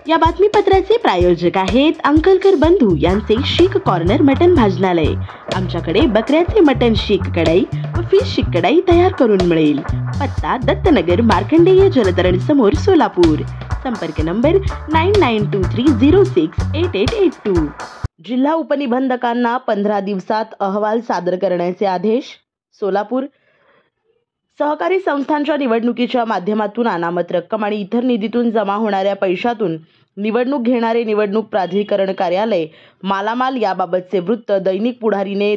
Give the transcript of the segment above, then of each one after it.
या बातमीपत्राचे प्रायोजक आहेत अंकलकर बंधू यांचे शीख कॉर्नर मटन भाजनालय। आमच्याकडे बकऱ्याचे मटन शीख कढई व फिश शीख कढई तयार करून मिळेल। पत्ता दत्तनगर मार्कंडेय जलतरण समोर सोलापूर। संपर्क नंबर 9923068882। जिल्हा उपनिबंधकांना 15 दिवसात अहवाल सादर करण्याचे आदेश। सोलापूर। सहकारी संस्थांच्या निवडणुकीच्या माध्यमातून अनामत रक्कम आणि इतर निधीतून जमा होणाऱ्या पैशातून निवडणूक घेणारे निवडणूक प्राधिकरण कार्यालय मालामाल याबाबतचे वृत्त दैनिक पुढारीने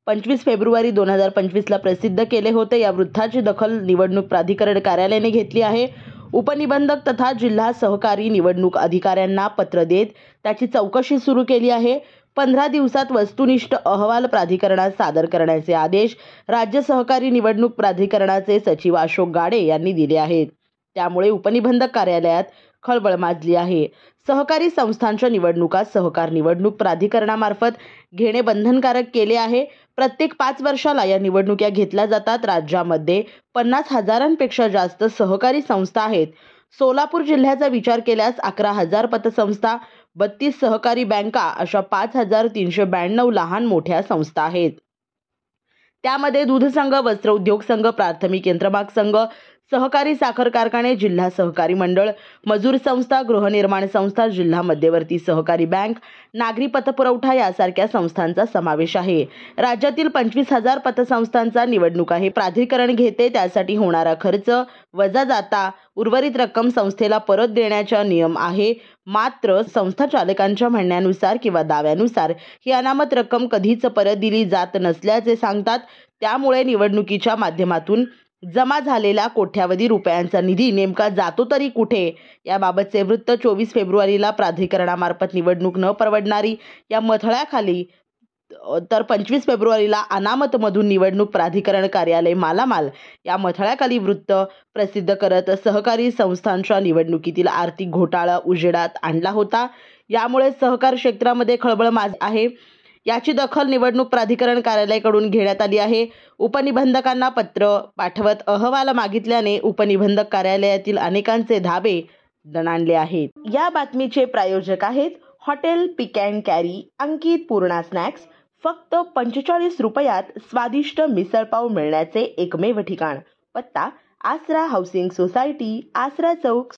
25 फेब्रुवारी 2025 ला प्रसिद्ध केले होते। या वृत्ताची दखल निवडणूक प्राधिकरण कार्यालयाने घेतली आहे। उपनिबंधक तथा जिल्हा सहकारी निवडणूक अधिकाऱ्यांना पत्र देत त्याची चौकशी सुरू केली आहे। 15 दिवसात वस्तुनिष्ठ अहवाल प्राधिकरणात सादर करण्याचे आदेश राज्य सहकारी निवडणूक प्राधिकरणाचे सचिव अशोक गाडे यांनी दिले आहेत। त्यामुळे उपनिबंधक कार्यालयात खळबळ माजली आहे। सहकारी संस्थांच्या निवडणुका सहकार निवडणूक प्राधिकरणामार्फत घेणे बंधनकारक केले आहे। प्रत्येक 5 वर्षाला या निवडणुका घेतल्या जातात। राज्यामध्ये 50,000पेक्षा जास्त सहकारी संस्था आहेत। सोलापूर जिल्ह्याचा विचार केल्यास 11,000 पतसंस्था, 32 सहकारी बँका अशा 5,392 लहान मोठ्या संस्था आहेत। त्यामध्ये दूध संघ, वस्त्र उद्योग संघ, प्राथमिक यंत्रमाग संघ, सहकारी साखर कारखाने, जिल्हा सहकारी मंडळ, मजूर संस्था, गृहनिर्माण संस्था, जिल्हा मध्यवर्ती सहकारी बँक, नागरी पतपुरवठा यासारख्या संस्थांचा समावेश आहे। राज्यातील 25,000 पतसंस्थांचा निवडणुका हे प्राधिकरण घेते। त्यासाठी होणारा खर्च वजा जाता उर्वरित रक्कम संस्थेला परत देण्याचा नियम आहे। मात्र संस्था चालकांच्या म्हणण्यानुसार किंवा दाव्यानुसार ही अनामत रक्कम कधीच परत दिली जात नसल्याचे सांगतात। त्यामुळे निवडणुकीच्या माध्यमातून जमा झालेला कोट्यावधी रुपयांचा निधी नेमका जातो तरी कुठे याबाबतचे वृत्त 24 फेब्रुवारीला प्राधिकरणामार्फत निवडणूक न परवडणारी या मथळ्याखाली तर 25 फेब्रुवारीला अनामतमधून निवडणूक प्राधिकरण कार्यालय मालामाल या मथळ्याखाली वृत्त प्रसिद्ध करत सहकारी संस्थांच्या निवडणुकीतील आर्थिक घोटाळा उजेडात आणला होता। यामुळे सहकार क्षेत्रामध्ये खळबळ माजली आहे। याची दखल निवडणूक प्राधिकरण कार्यालयाकडून घेण्यात आली आहे। उपनिबंधकांना पत्र पाठवत अहवाल मागितल्याने उपनिबंधक कार्यालयातील अनेकांचे धाबे दणाणले आहेत। या बातमीचे प्रायोजक आहेत hotel pick and carry Ankit Purna snacks. फक्त 45 रुपयात स्वादिष्ट मिसळपाव मिळण्याचे एकमेव ठिकाण। पत्ता आसरा हाऊसिंग सोसायटी, आसरा चौक,